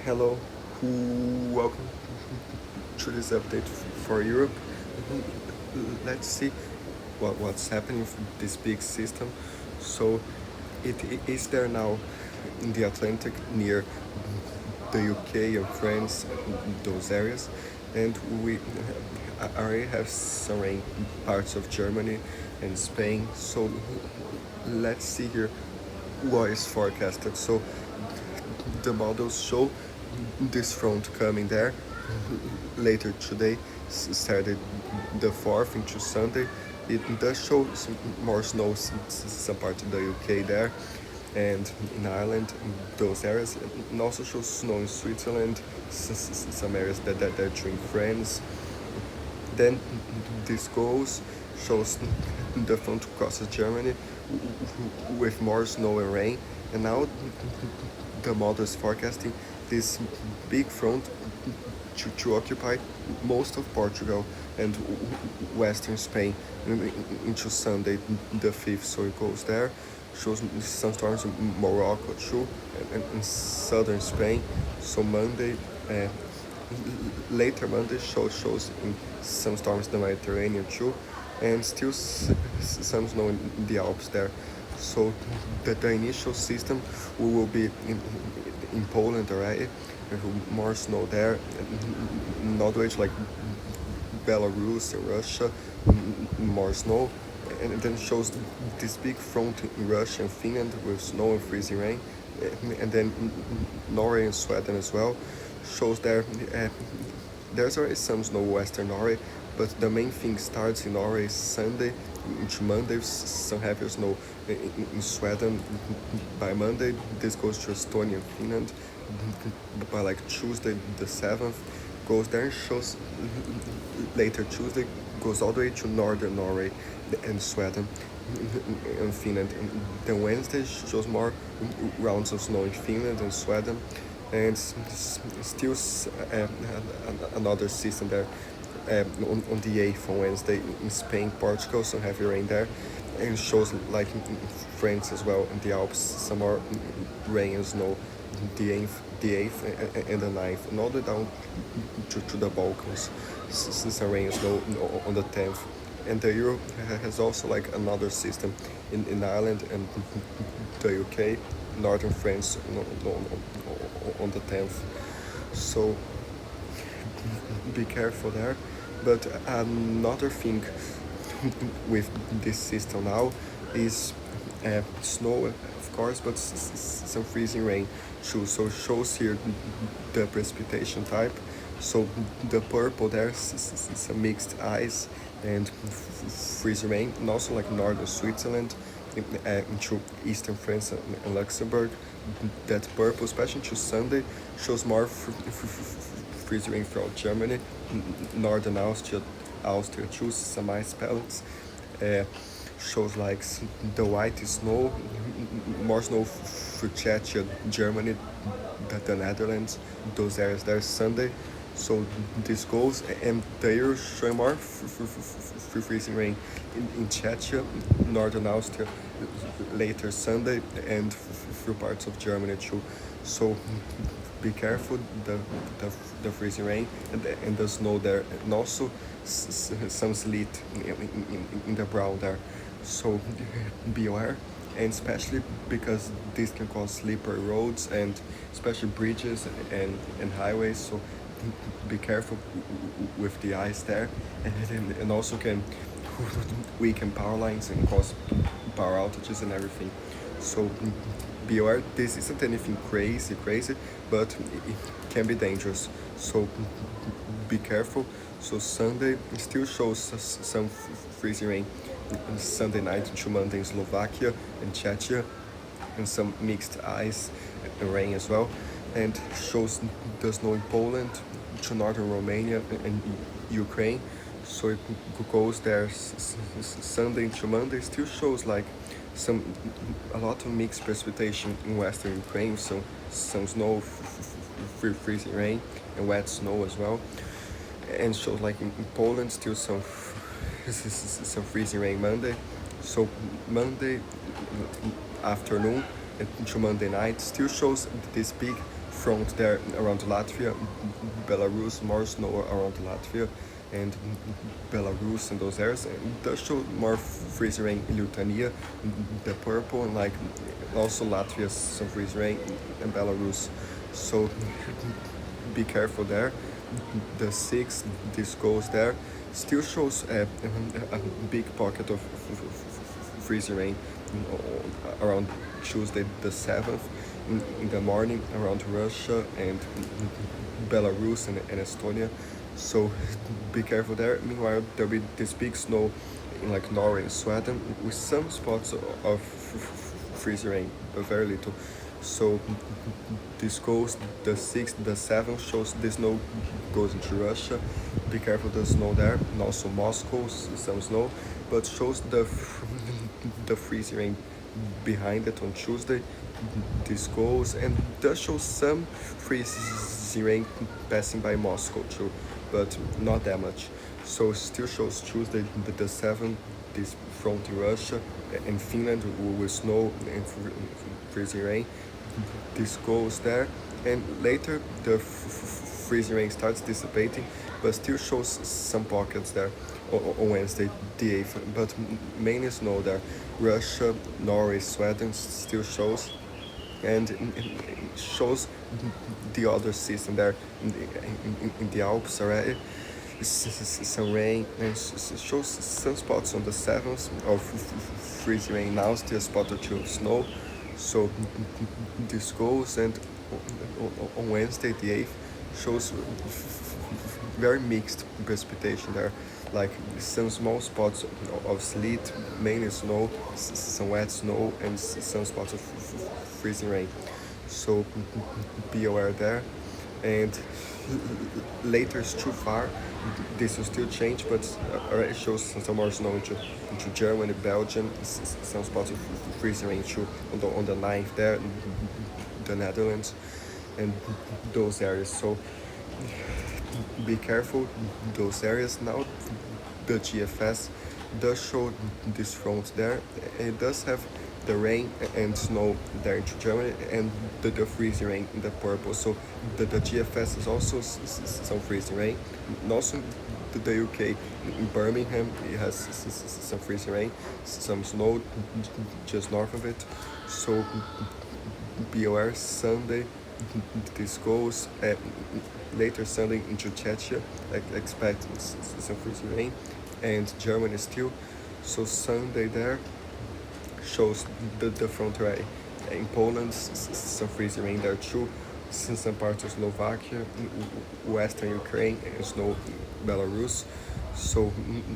Hello, welcome to this update for Europe. Let's see what's happening with this big system. So it is there now in the Atlantic near the UK and France, those areas, and we already have some rain parts of Germany and Spain. So let's see here what is forecasted. So the models show this front coming there later today, started the 4th into Sunday. It does show some more snow some part of the UK there and in Ireland, in those areas. And also shows snow in Switzerland, some areas that they're in France. Then this goes, shows the front crosses Germany with more snow and rain. And now the model is forecasting this big front to occupy most of Portugal and western Spain into Sunday the 5th. So it goes there, shows some storms in Morocco too, and southern Spain. So Monday, later Monday shows in some storms in the Mediterranean too, and still some snow in the Alps there. So the initial system will be in Poland already, more snow there, not way to like Belarus and Russia, more snow, and then shows this big front in Russia and Finland with snow and freezing rain, and then Norway and Sweden as well. Shows there, there's already some snow western Norway, but the main thing starts in Norway Sunday into Monday, some heavier snow in Sweden by Monday. This goes to Estonia and Finland by like Tuesday the 7th, goes there and shows later Tuesday, goes all the way to northern Norway and Sweden and Finland. And then Wednesday shows more rounds of snow in Finland and Sweden, and still another system there on the 8th on Wednesday in Spain, Portugal, some heavy rain there, and shows like in France as well in the Alps some more rain and snow the 8th and the 9th, and all the way down to the Balkans, some rain and snow on the 10th. And the Euro has also like another system in Ireland and the UK, northern France on the 10th. So be careful there. But another thing with this system now is snow, of course, but some freezing rain too. So it shows here the precipitation type. So the purple there is some mixed ice and freezing rain, and also like northern Switzerland into eastern France and Luxembourg. That purple, especially to Sunday, shows more freezing rain throughout Germany, northern Austria too, some ice pellets. Shows like the white snow, more snow for Czechia, Germany, the Netherlands, those areas there Sunday. So this goes, and they are showing more freezing rain in Czechia, northern Austria, later Sunday, and through parts of Germany too. So be careful the freezing rain and the snow there, and also some sleet in the brown there. So be aware, and especially because this can cause slippery roads and especially bridges and highways. So be careful with the ice there, and also can weaken power lines and cause power outages and everything. So be aware, this isn't anything crazy, but it can be dangerous. So be careful. So Sunday still shows some freezing rain Sunday night to Monday in Slovakia and Czechia, and some mixed ice and rain as well, and shows the snow in Poland to northern Romania and Ukraine. So it goes there Sunday to Monday, still shows like a lot of mixed precipitation in western Ukraine, so some snow, freezing rain and wet snow as well, and shows like in Poland still some freezing rain Monday. So Monday afternoon and to Monday night still shows this big front there around Latvia, Belarus, more snow around Latvia and Belarus and those areas. And it does show more freezing rain in Lithuania, the purple, and like also Latvia, some freezing rain, and Belarus. So be careful there. The 6, this goes there, still shows a big pocket of freezing rain around Tuesday the 7th in the morning around Russia and Belarus and Estonia. So be careful there. Meanwhile, there'll be this big snow in like Norway and Sweden with some spots of freezing rain, but very little. So this goes, the 6th, the 7th shows the snow goes into Russia. Be careful, the snow there, and also Moscow, some snow, but shows the freezing rain behind it on Tuesday. This goes and does show some freezing rain passing by Moscow too, but not that much. So still shows Tuesday the 7th, this front in Russia and Finland with snow and freezing rain. This goes there, and later the freezing rain starts dissipating, but still shows some pockets there on Wednesday the 8th, but mainly snow there. Russia, Norway, Sweden still shows, and it shows the other system there in the Alps already. Some rain, and shows some spots on the 7th of freezing rain, now still a spot or two of snow. So this goes, and on Wednesday the 8th shows very mixed precipitation there, like some small spots of sleet, mainly snow, some wet snow, and some spots of freezing rain. So be aware there. And later is too far, this will still change, but already shows some more snow into Germany, Belgium, some spots of freezing rain too on the 9th there, the Netherlands, and those areas. So be careful, those areas. Now the GFS does show this front there, and it does have the rain and snow there into Germany, and the freezing rain in the purple. So the GFS is also some freezing rain, and also the UK in Birmingham, it has some freezing rain, some snow just north of it. So be aware. Sunday this goes, later Sunday into Czechia, expect some freezing rain, and Germany still. So Sunday there shows the front array. In Poland, some freezing rain there too, some parts of Slovakia, western Ukraine, and snow Belarus. So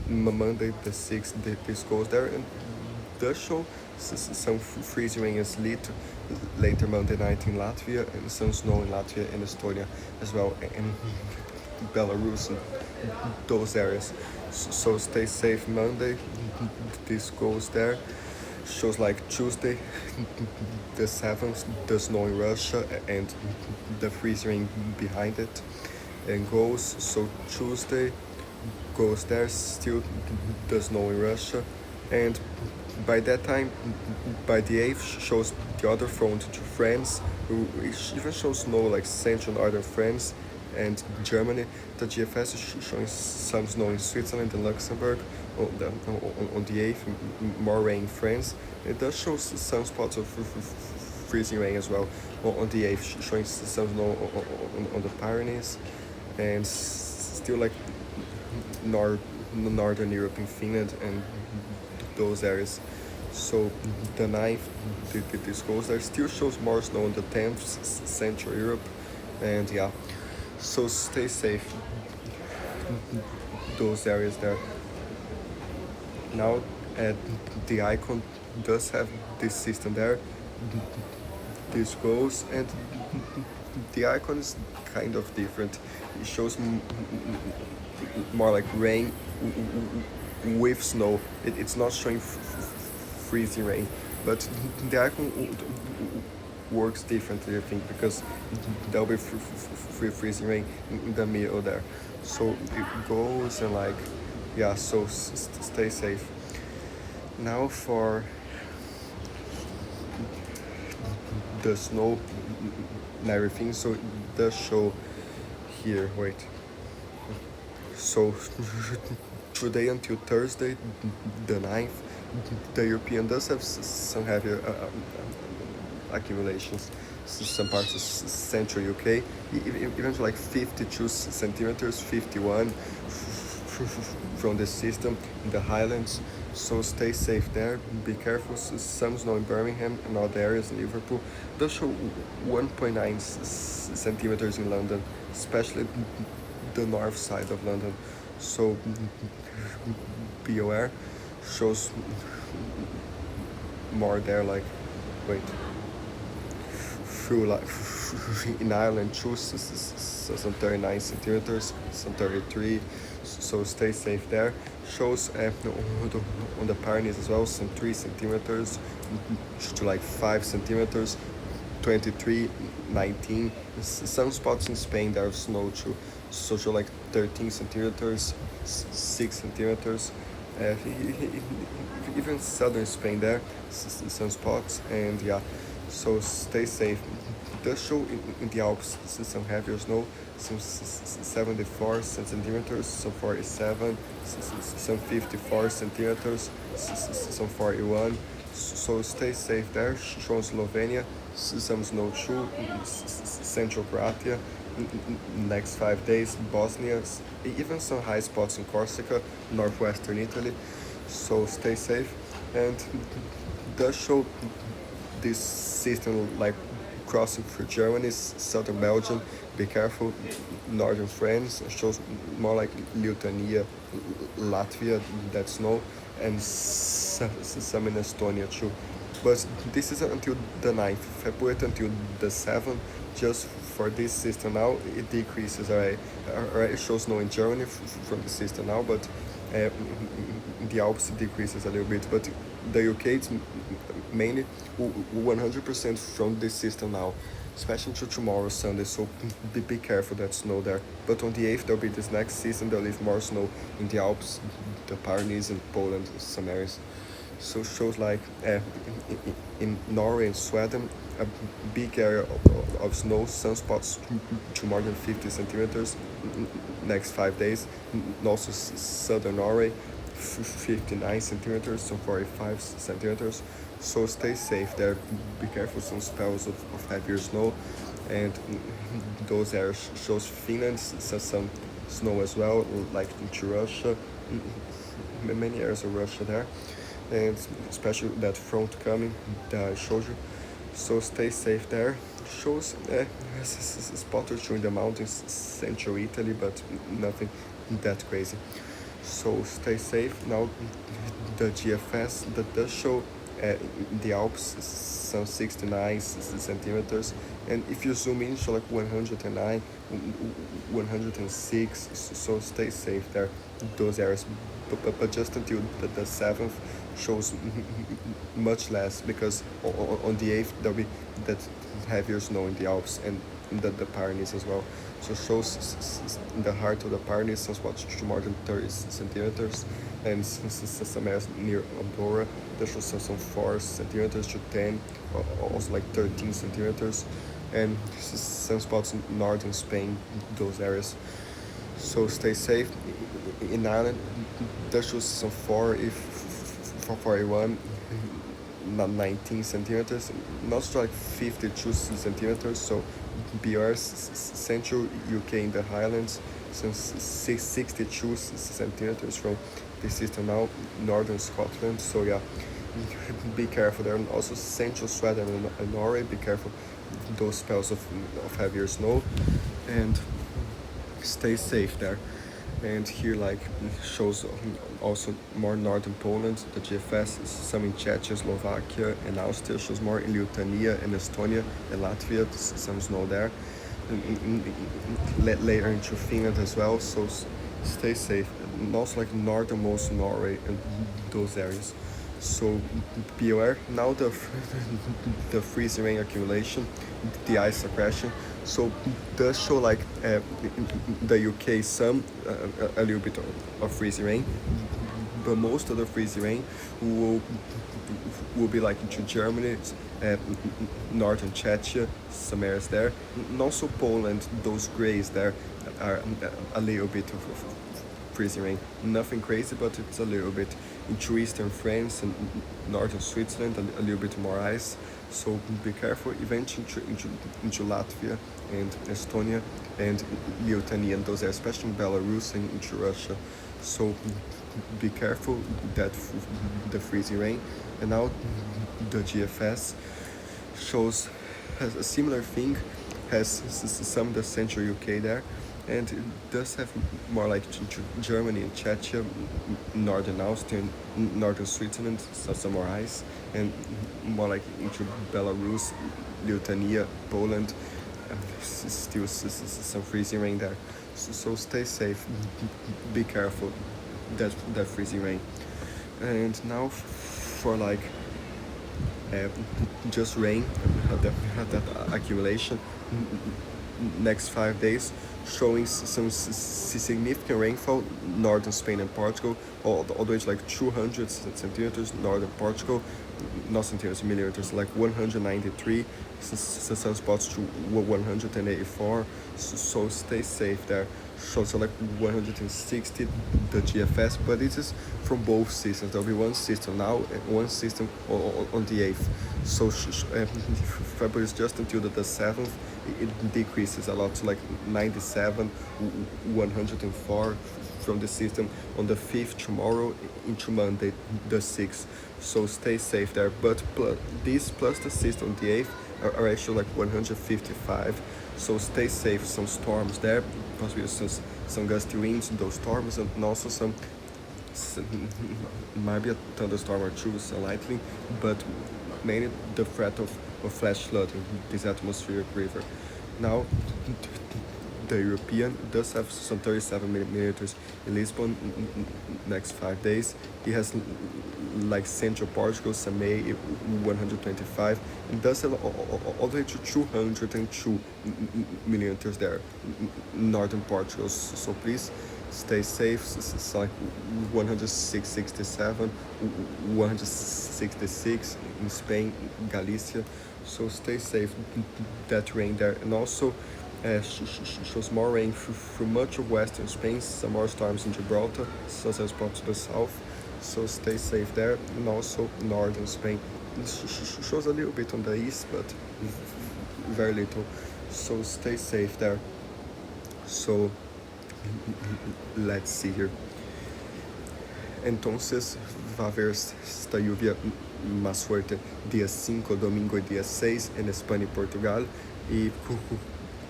Monday the 6th, this goes there, and does show some freezing rain and sleet later Monday night in Latvia, and some snow in Latvia and Estonia as well, and Belarus and those areas. So stay safe Monday, this goes there. Shows like Tuesday the 7th, the snow in Russia and the freezing rain behind it, and goes. So Tuesday goes there, still the snow in Russia, and by that time, by the 8th, shows the other front to France, who even shows snow like central northern France and Germany. The GFS is showing some snow in Switzerland and Luxembourg on the 8th, more rain in France. It does show some spots of freezing rain as well on the 8th, showing some snow on the Pyrenees, and still like Northern Europe in Finland and those areas. So the 9th, this goes there, still shows more snow on the 10th, Central Europe, and yeah, so stay safe, those areas there. Now the icon does have this system there, this goes, and the icon is kind of different. It shows more like rain with snow. It's not showing freezing rain, but the icon works differently, I think, because there'll be freezing rain in the middle there. So it goes, and like, yeah, so stay safe. Now for the snow and everything. So it does show here. Wait. So today until Thursday, the 9th, the European does have some heavy accumulations. Some parts of central UK, even to like 52 centimeters, 51 from the system in the Highlands. So stay safe there, be careful. Some snow in Birmingham and other areas in Liverpool. Does show 1.9 centimeters in London, especially the north side of London. So be aware. Shows more there, like, wait, through like in Ireland too, some 39 centimeters, some 33. So stay safe there. Shows on the Pyrenees as well, some 3 centimeters to like 5 centimeters, 23, 19. Some spots in Spain there have snow too, so show like 13 centimeters, 6 centimeters. Even southern Spain there, some spots, and yeah, so stay safe. It does show in the Alps some heavier snow, some 74 centimeters, some 47, some 54 centimeters, some 41. So stay safe there. Show in Slovenia, some snow too, central Croatia, next 5 days, Bosnia, even some high spots in Corsica, northwestern Italy. So stay safe. And does show this system like crossing through Germany, southern Belgium, be careful, northern France, shows more like Lithuania, Latvia, that snow, and some in Estonia too. But this is until the 9th. If I put it until the 7th, just for this system now, it decreases. Alright, it shows snow in Germany from the system now, but the Alps decreases a little bit. But the UK, it's mainly 100% from this system now, especially to tomorrow, Sunday. So be careful that snow there. But on the 8th, there'll be this next season. There'll leave more snow in the Alps, the Pyrenees, and Poland, some areas. So shows like in Norway and Sweden, a big area of snow, some spots to more than 50 centimeters next 5 days. And also southern Norway, 59 centimeters, some 45 centimeters. So stay safe there, be careful some spells of heavier snow. And those areas shows Finland, some snow as well, like into Russia, many areas of Russia there. And especially that front coming that I showed you. So stay safe there. Shows spot or two in the mountains, central Italy, but nothing that crazy. So stay safe. Now the GFS that does show the Alps some 69 centimeters, and if you zoom in, show like 109, 106. So stay safe there, those areas. But just until the 7th shows much less, because on the 8th there'll be that heavier snow in the Alps and in the Pyrenees as well. So shows in the heart of the Pyrenees some spots to more than 30 centimeters, and some areas near Andorra that shows some 4 centimeters to 10, also like 13 centimeters, and some spots in northern Spain, those areas. So stay safe. In Ireland, there shows some 4, if 41, 19 centimeters, not like 52 centimeters. So BR central UK in the Highlands, some 62 centimeters from the system now, northern Scotland. So yeah, be careful there. And also central Sweden and Norway, be careful those spells of heavier snow, and stay safe there. And here like shows also more northern Poland, the GFS, some in Czechia, Slovakia, and Austria. Shows more in Lithuania and Estonia and Latvia, some snow there. And later into Finland as well. So stay safe. And also like northernmost Norway and those areas. So be aware. Now the freezing rain accumulation, the ice accretion. So does show like the UK some a little bit of freezing rain, but most of the freezing rain will will be like into Germany, northern Czechia, some areas there, and also Poland. Those grays there are a little bit of freezing rain. Nothing crazy, but it's a little bit. Into eastern France and northern Switzerland, a little bit more ice. So be careful. Eventually into Latvia and Estonia and Lithuania, and those are especially in Belarus and into Russia. So be careful that the freezing rain. And now the GFS shows has a similar thing, has some of the central UK there, and it does have more like Germany and Czechia, northern Austria, northern Switzerland, so some more ice, and more like into Belarus, Lithuania, Poland, still some freezing rain there. So stay safe, be careful that freezing rain. And now for like just rain, that accumulation next 5 days, showing some significant rainfall northern Spain and Portugal, all the way to like 200 centimeters northern Portugal, not centimeters, millimeters, like 193, some spots to 184, so stay safe there. So like 160 the GFS, but it is from both systems. There'll be one system now and one system on the 8th. So February is just until the 7th. It decreases a lot to like 97, 104 from the system on the 5th tomorrow into Monday the 6th. So stay safe there. But this plus the system on the 8th are actually like 155. So stay safe. Some storms there, possibly some gusty winds in those storms, and also some might be a thunderstorm or two, some lightning, but mainly the threat of flash flood in this atmospheric river. Now the European does have some 37 millimeters in Lisbon next 5 days. It has like central Portugal, some May 125, and does have all the way to 202 millimeters there, northern Portugal. So please stay safe. It's like 167, 166 in Spain, Galicia. So stay safe. That rain there, and also shows more rain through much of western Spain, some more storms in Gibraltar, some spots to the south. So stay safe there, and also northern Spain. It shows a little bit on the east, but very little. So stay safe there. So let's see here. Entonces va a haber esta lluvia más fuerte día 5, domingo y día 6 en España y Portugal, y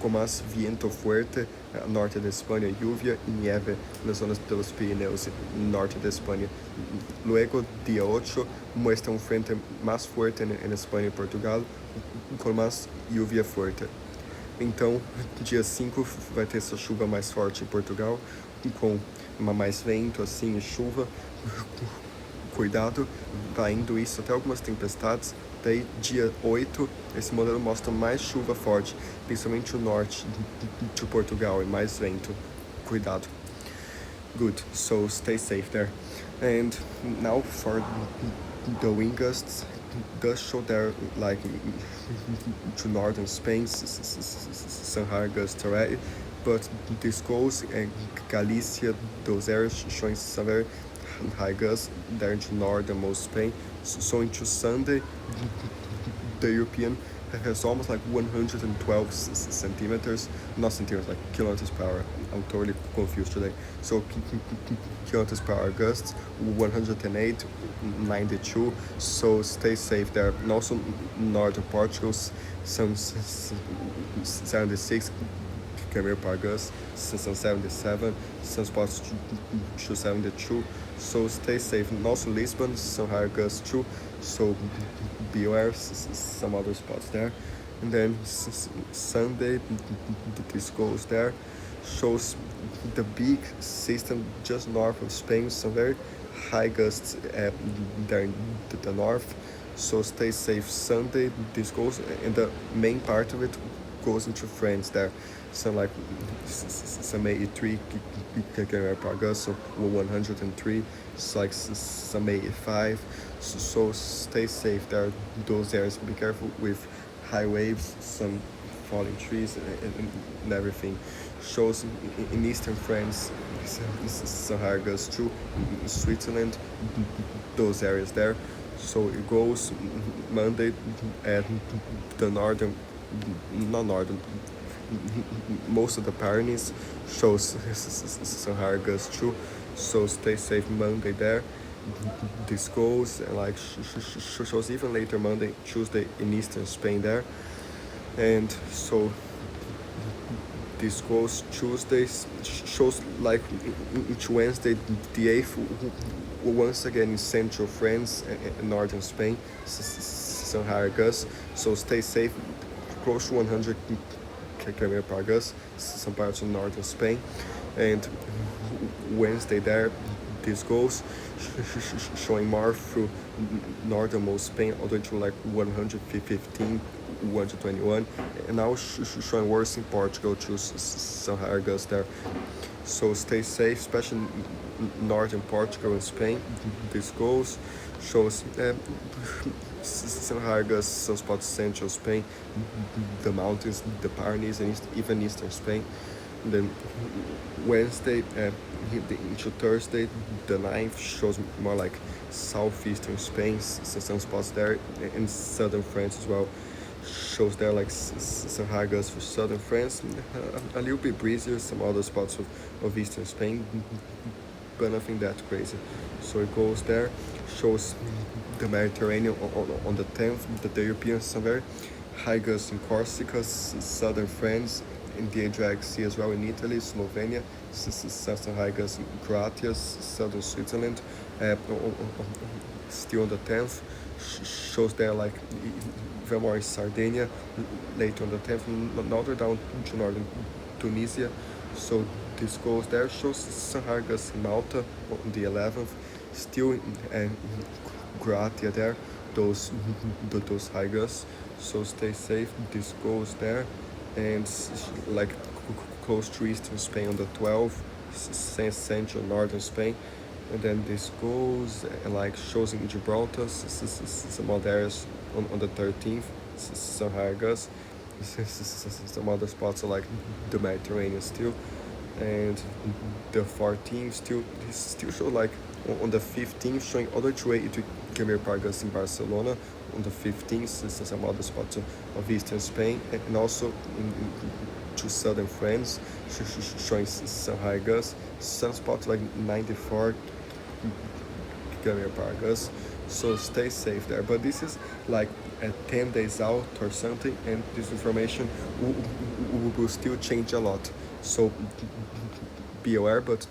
con más viento fuerte norte de España, lluvia y nieve en las zonas de los Pirineos, norte de España. Luego, día 8, muestra un frente más fuerte en España y Portugal, com mais lluvia forte. Então, dia 5 vai ter essa chuva mais forte em Portugal, com mais vento assim e chuva. Cuidado, vai indo isso até algumas tempestades. Daí, dia 8, esse modelo mostra mais chuva forte, principalmente o norte de Portugal, e mais vento. Cuidado. Good, so stay safe there. And now for the wind gusts, does show there like to northern Spain, some higher gusts already, but this goes and Galicia, those areas showing some very high gusts there into northernmost Spain. So into Sunday, the European has almost like 112 centimeters, not centimeters, like kilometers per hour. I'm totally confused today. So kilometers per hour gusts, 108, 92. So stay safe there. And also northern Portugal, some 76 kilometers per hour gusts, some 77, some spots to 72. So stay safe. And also Lisbon, some higher gusts too. So beware, some other spots there. And then Sunday, this goes there, shows the big system just north of Spain, some very high gusts there in the north. So stay safe Sunday, this goes, and the main part of it goes into France there. Some like some 83 km per hour, so 103. It's like some 85. So stay safe there. Those areas. Be careful with high waves, some falling trees, and everything. Shows in eastern France, Sahara goes through Switzerland, those areas there. So it goes Monday at the northern, not northern, most of the Pyrenees shows Sahara goes through. So stay safe Monday there. This goes and like shows even later Monday, Tuesday in eastern Spain there. And so this goes Tuesdays, shows like each Wednesday, the 8th, once again in central France and northern Spain, Sahara Gus. So stay safe, close to 100 km per hour, some parts of northern Spain. And Wednesday there, this goes showing more through northernmost Spain all the way to like 115, 121, and now showing worse in Portugal to Sahara Gus there. So stay safe, especially in northern Portugal and Spain. This goes shows Sahara Gus, some spots central Spain, the mountains, the Pyrenees, and even eastern Spain. Then Wednesday into Thursday, the 9th shows more like southeastern Spain, some spots there, and southern France as well. Shows there like Sahara Gus for southern France, a little bit breezier, some other spots of eastern Spain, but nothing that crazy. So it goes there, shows the Mediterranean on the 10th, the European, some very high gusts in Corsica, southern France, in the Adriatic Sea as well in Italy, Slovenia, some high gusts in Croatia, southern Switzerland, still on the 10th, shows there like even more in Sardinia, later on the 10th, not down to northern Tunisia. So this goes there, shows Sahara Gus in Malta on the 11th, still in Croatia there, those high gusts. So stay safe, this goes there, and like close to eastern Spain on the 12th, central northern Spain. And then this goes and like shows in Gibraltar, some other areas on the 13th, Sahara Gus, some other spots are like the Mediterranean still, and the 14th still show like on the 15th showing other way to Camille Pargas in Barcelona on the 15th, some other spots of eastern Spain, and also to southern France, showing Sahara Gus, some spots like 94 Camille Pargas. So stay safe there. But this is like 10 days out or something, and this information will still change a lot. So be aware, but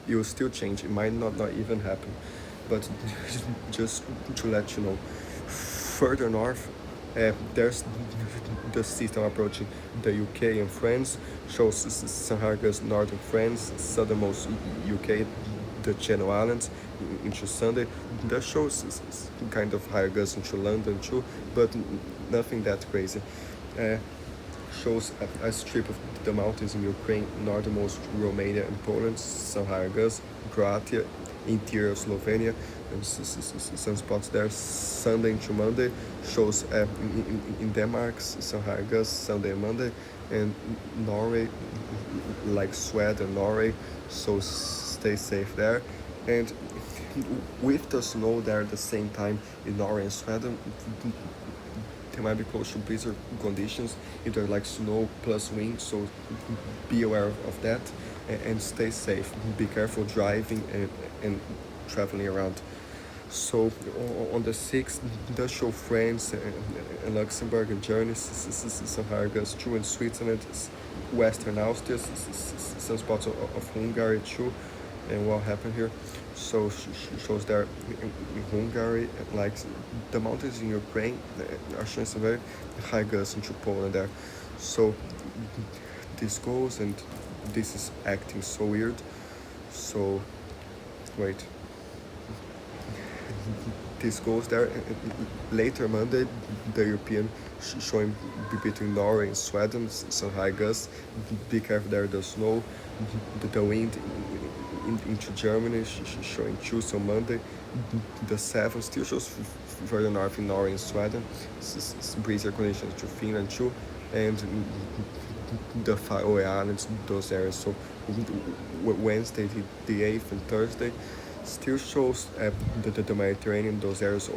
it will still change. It might not even happen. But just to let you know, further north, there's the system approaching the UK and France, shows Sahara Gus northern France, southernmost UK, the Channel Islands into Sunday. That shows kind of higher gusts into London too, but nothing that crazy. Shows a strip of the mountains in Ukraine, northernmost Romania and Poland, some higher gusts, Croatia, interior of Slovenia, and some spots there. Sunday into Monday shows in Denmark some higher gusts, Sunday and Monday, and Norway, like Sweden, Norway, so stay safe there. And with the snow there at the same time in Norway and Sweden, they might be close to blizzard conditions, either like snow plus wind, so be aware of that and stay safe. Be careful driving and traveling around. So on the 6th, does show France and Luxembourg and journeys, Sahara Gus too, in Switzerland, Western Austria, some spots of Hungary too, and what happened here. So shows there in Hungary, like the mountains in Ukraine are showing some very high gusts into Poland there. So this goes, and this is acting so weird. So wait. this goes there. Later Monday, the European showing between Norway and Sweden, some high gusts. Be careful there, the snow, the wind into Germany, showing 2 on Monday. The 7th still shows further north in Norway and Sweden, breezier conditions to Finland too, and the Faroe Islands, those areas. So Wednesday, the 8th, and Thursday still shows the Mediterranean, those areas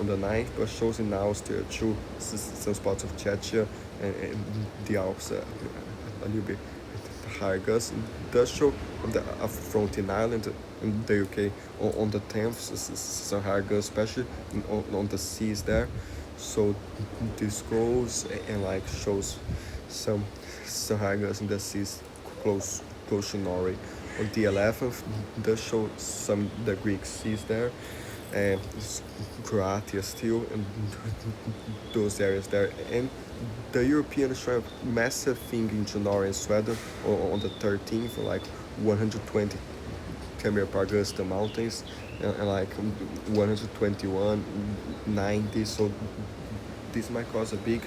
on the 9th, but shows in Austria too, some spots of Czechia and the Alps a little bit higher gusts. It does show on the fronting island in the UK on the 10th, some higher gusts, especially on the seas there. So this goes and like shows some higher gusts in the seas close to Norway. On the 11th, does show some the Greek seas there, and Croatia still, and those areas there. And the Europeans show a massive thing into Norway and Sweden on the 13th, like 120 km per gust the mountains, and like 121, 90. So this might cause a big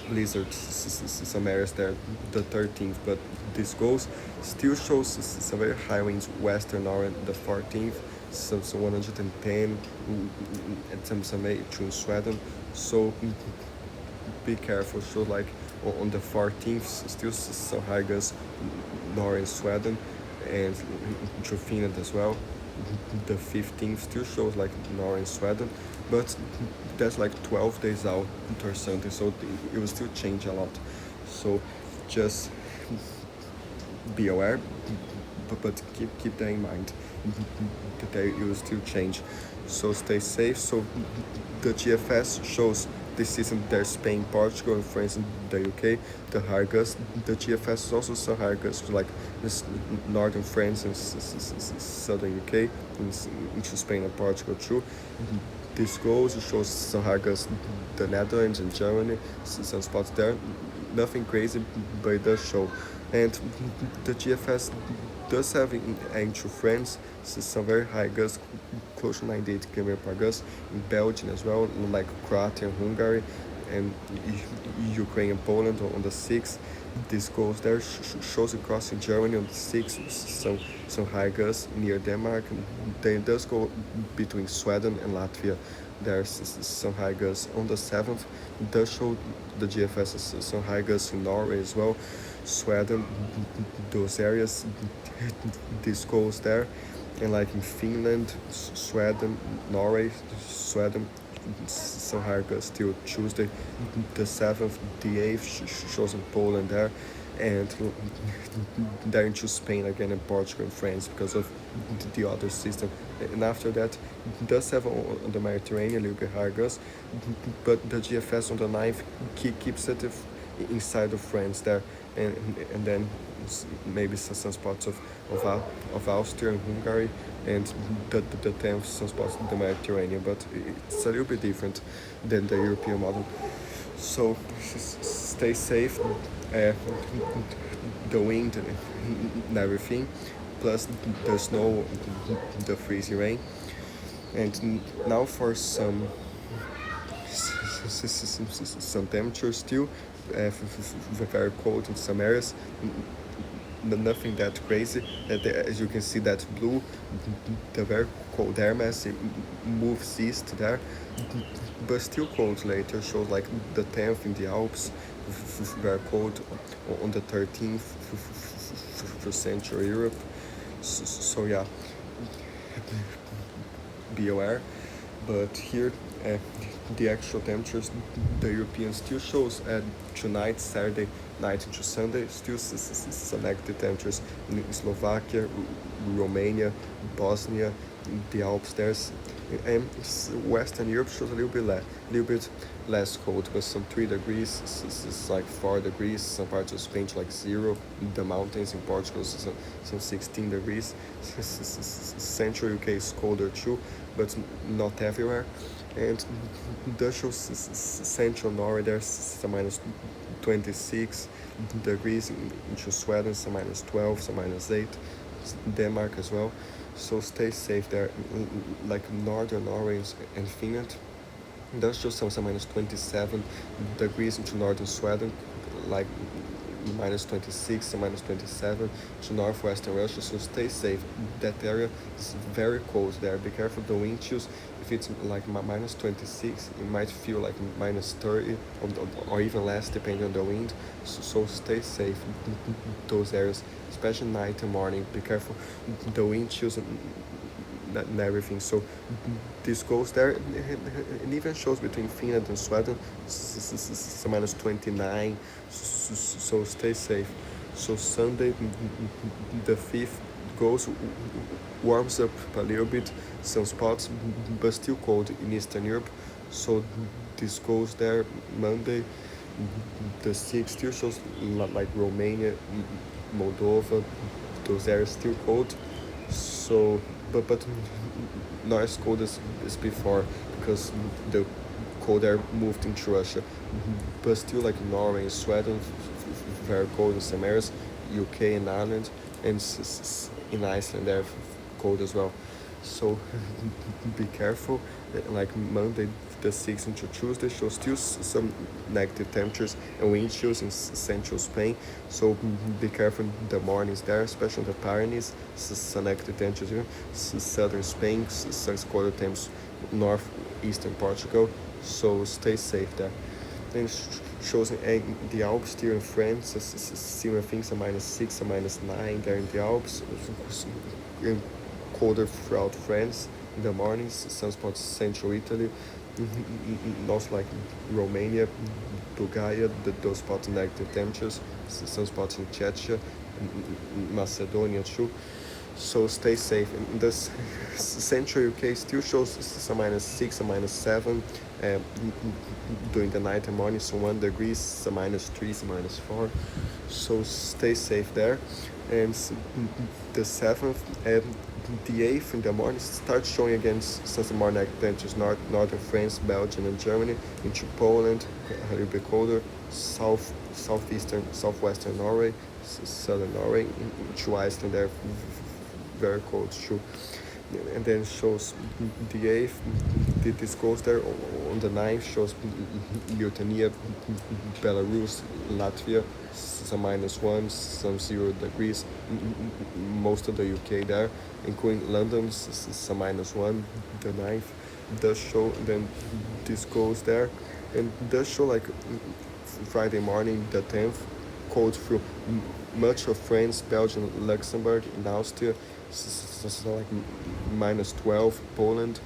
blizzard, some areas there, the 13th, but this goes still shows some very high winds western Norway the 14th, some 110, and some 82 in Sweden. So be careful. So like on the 14th, still some high gusts Norway and Sweden, and to Finland as well. The 15th still shows like Norway and Sweden, but that's like 12 days out or something, so it will still change a lot. So just be aware, but keep that in mind, that they will still change. So stay safe. So the GFS shows this season there's Spain, Portugal, and France, and the UK, the higher gusts. The GFS is also some higher gusts, like this northern France and southern UK, into Spain and Portugal too. This goes, it shows some higher gusts, the Netherlands and Germany, some spots there. Nothing crazy, but it does show. And the GFS does have into France some very high gusts, close to 98 km per gust, in Belgium as well, like Croatia and Hungary, and Ukraine and Poland on the 6th. This goes there, shows across in Germany on the 6th, some high gusts near Denmark. Then it does go between Sweden and Latvia. There's some high gusts on the 7th. It does show the GFS some high gusts in Norway as well, Sweden, those areas. This goes there, and like in Finland, Sweden, Norway, Sweden, some higher gusts till Tuesday, the 7th, the 8th shows in Poland there, and there into Spain again, and Portugal and France because of the other system. And after that, it does have on the Mediterranean a little bit higher gusts, but the GFS on the 9th keeps it inside of France there, and then maybe some spots of Austria and Hungary, and the 10th some spots in the Mediterranean, but it's a little bit different than the European model. So stay safe, the wind and everything, plus the snow, the freezing rain. And now for some temperatures still, very cold in some areas, nothing that crazy. As you can see, that blue, the very cold air mass, it moves east there, but still cold later. Shows like the 10th in the Alps, very cold on the 13th for Central Europe. So yeah, be aware. But here, the actual temperatures, the European still shows tonight, Saturday night into Sunday, still some negative temperatures in Slovakia, Romania, Bosnia, the Alps there, and Western Europe shows a little bit less cold, but some 3 degrees, it's like 4 degrees, some parts of Spain like 0, the mountains in Portugal some 16 degrees, Central UK is colder too, but not everywhere. And the shows Central Norway there's some minus 26 degrees, into Sweden some minus 12, some minus 8, Denmark as well. So stay safe there. Like northern Norway and Finland, there's just some minus 27 degrees into northern Sweden, like minus 26 and minus 27 to northwestern Russia, so stay safe. That area is very cold there. Be careful the wind chills. If it's like minus 26, it might feel like minus 30 or even less depending on the wind. So stay safe those areas, especially night and morning. Be careful the wind chills and everything. So this goes there. It even shows between Finland and Sweden, minus 29. So stay safe. So Sunday, the 5th, goes, warms up a little bit, some spots, but still cold in Eastern Europe. So this goes there. Monday, the 6th still shows like Romania, Moldova, those areas still cold. So, but not as cold as before, because the cold air moved into Russia. But still, like Norway and Sweden, very cold in some areas. UK and Ireland, and in Iceland they're cold as well. So be careful. Like Monday the 6th into Tuesday shows still some negative temperatures and wind chills in central Spain. So be careful in the mornings there, especially in the Pyrenees. Some negative temperatures here. Southern Spain, some colder temps northeastern Portugal. So stay safe there. Then shows in the Alps here in France, similar things, a minus 6, a minus 9 there in the Alps. Colder throughout France in the mornings, some spots central Italy, also like Romania, Bulgaria, those spots negative temperatures, some spots in Czechia, Macedonia too. So stay safe. And this central UK still shows some minus 6, a minus 7 during the night and morning, so 1 degrees, some minus 3, some minus 4. So stay safe there. And the 7th and the 8th in the morning starts showing again some more negative temperatures, northern France, Belgium and Germany, into Poland, a little bit colder, southwestern Norway, southern Norway, into Iceland there, very cold too. And then shows the 8th, this goes there. On the 9th shows Lithuania, Belarus, Latvia, some minus 1, some 0 degrees, most of the UK there, including London, some minus 1, the 9th does show. Then this goes there, and does show like Friday morning, the 10th, cold through much of France, Belgium, Luxembourg, in Austria, so like minus 12, Poland,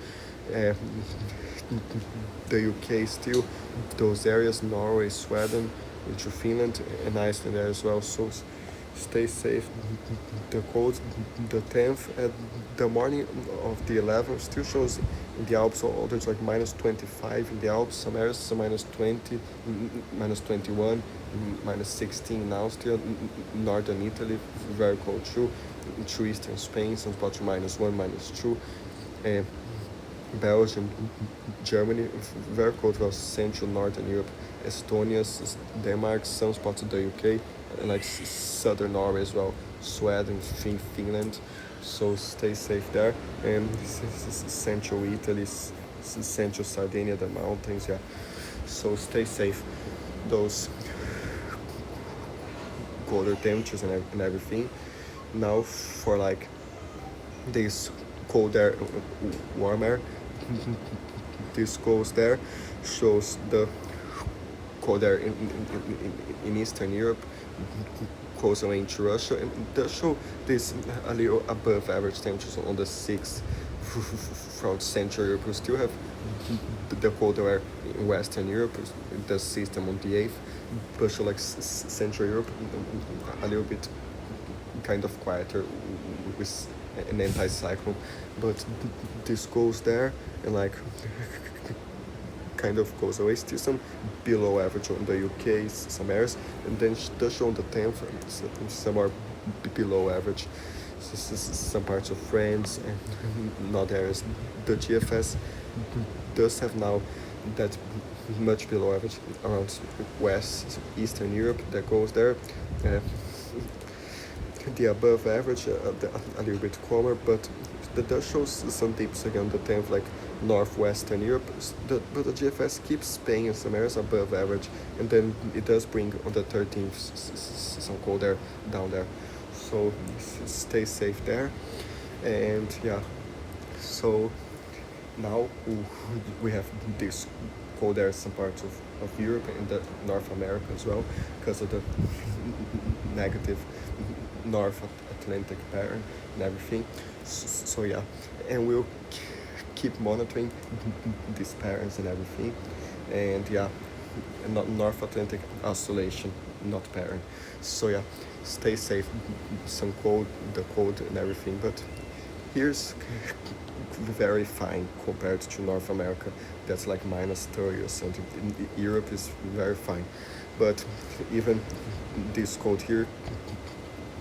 the UK still, those areas, Norway, Sweden, into Finland and Iceland there as well. So stay safe. The cold, the 10th, the morning of the 11th still shows in the Alps, so there's like minus 25 in the Alps, some areas, so minus 20, minus 21, minus 16 in Austria, northern Italy, very cold too, into eastern Spain, some spots minus 1, minus 2, Belgium, Germany, very cold, well, central northern Europe, Estonia, Denmark, some spots of the UK, and like southern Norway as well, Sweden, Finland. So stay safe there. And central Italy, central Sardinia, the mountains, yeah. So stay safe. Those colder temperatures and everything. Now for like this cold air, warm air, this goes there, shows the cold air in Eastern Europe, goes away into Russia, and does show this a little above average temperatures on the 6th from Central Europe. We still have the cold air in Western Europe, the system on the 8th, but show like Central Europe a little bit kind of quieter with an anti-cyclone, but this goes there and like kind of goes away. Still some below average on the UK, some areas, and then does show on the 10th some are below average. Some parts of France and not areas. The GFS does have now that much below average around West Eastern Europe that goes there. the above average, a little bit calmer, but that does show some dips again on the 10th, like northwestern Europe. But the GFS keeps paying in some areas above average, and then it does bring on the 13th some cold air down there. So stay safe there, and yeah. So now we have this cold air in some parts of Europe and the North America as well, because of the negative North Atlantic pattern and everything. So yeah, and we'll keep monitoring these patterns and everything. And yeah, not North Atlantic oscillation, not pattern. So yeah, stay safe. Some cold, the cold and everything, but here's very fine compared to North America. That's like -30 or something. Europe is very fine, but even this cold here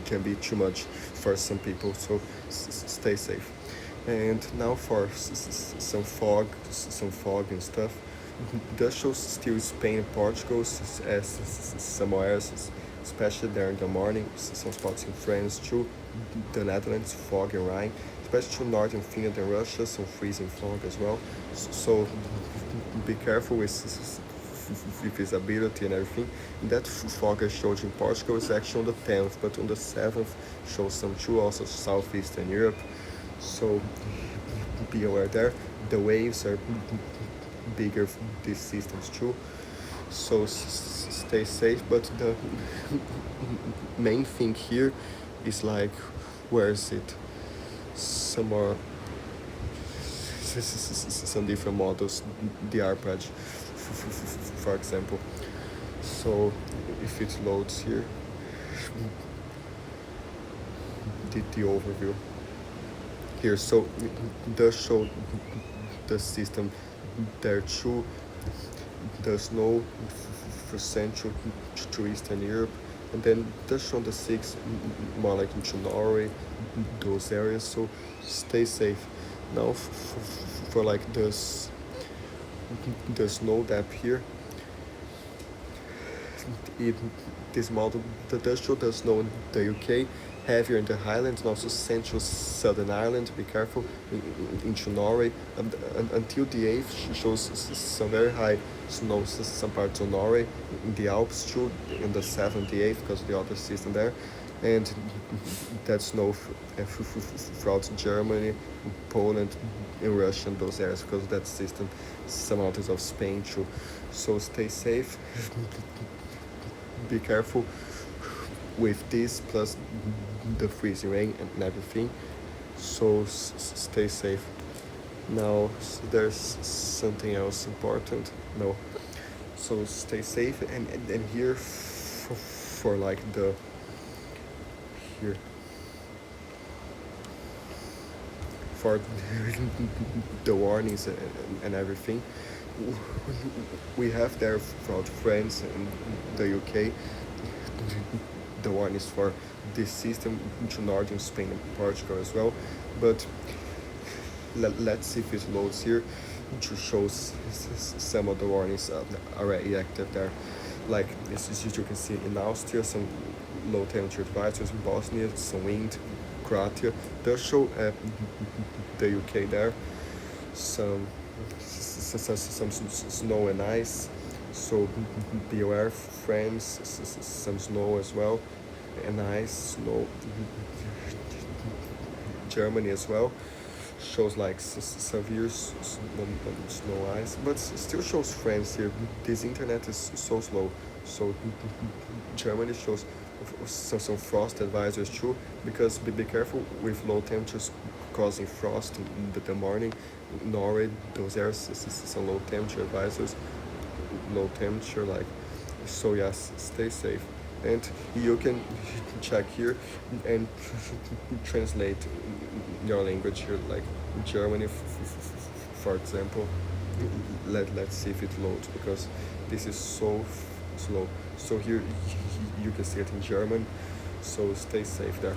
can be too much for some people. So stay safe. And now for some fog and stuff. That shows still Spain and Portugal as some areas, especially there in the morning. Some spots in France too. The Netherlands, fog and rain, especially to northern Finland and Russia, some freezing fog as well. So be careful with visibility and everything. That fog I showed in Portugal is actually on the 10th, but on the 7th shows some too, also southeastern Europe. So be aware there. The waves are bigger these systems too. So stay safe. But the main thing here is like, where is it? Some more, some different models, the arpegg, for example. So if it loads here, the overview here. So it does show the system there too. There's no for Central to Eastern Europe, and then does show the 6 more like into Norway, those areas. So stay safe. Now for like there's no depth here. This model that does show the snow in the UK, heavier in the Highlands and also central southern Ireland. Be careful into Norway. Until the 8th shows some very high snow some parts of Norway, in the Alps too, in the 7th, the 8th, because of the other system there. And that snow throughout Germany, Poland, and Russia, and those areas, because of that system. Some mountains of Spain too. So stay safe. Be careful with this, plus the freezing rain and everything. So stay safe. Now there's something else important. No. So stay safe, and here for like the here for the warnings and everything. We have there throughout France and the UK the warnings for this system to northern Spain and Portugal as well. But let's see if it loads here to show some of the warnings already active there. Like this is, you can see in Austria, some low temperature advisories, in Bosnia, some wind, Croatia. Does show the UK there, some snow and ice. So be aware. France, some snow as well, and ice, snow. Germany as well shows like severe snow ice, but still shows France here. This internet is so slow. So Germany shows some frost advisories too, because be careful with low temperatures causing frost in the morning. Norway, those areas, some low temperature advisories, low temperature like. So yes, stay safe. And you can check here and translate your language here, like Germany, for example. Let's see if it loads, because this is so slow. So here you can see it in German. So stay safe there.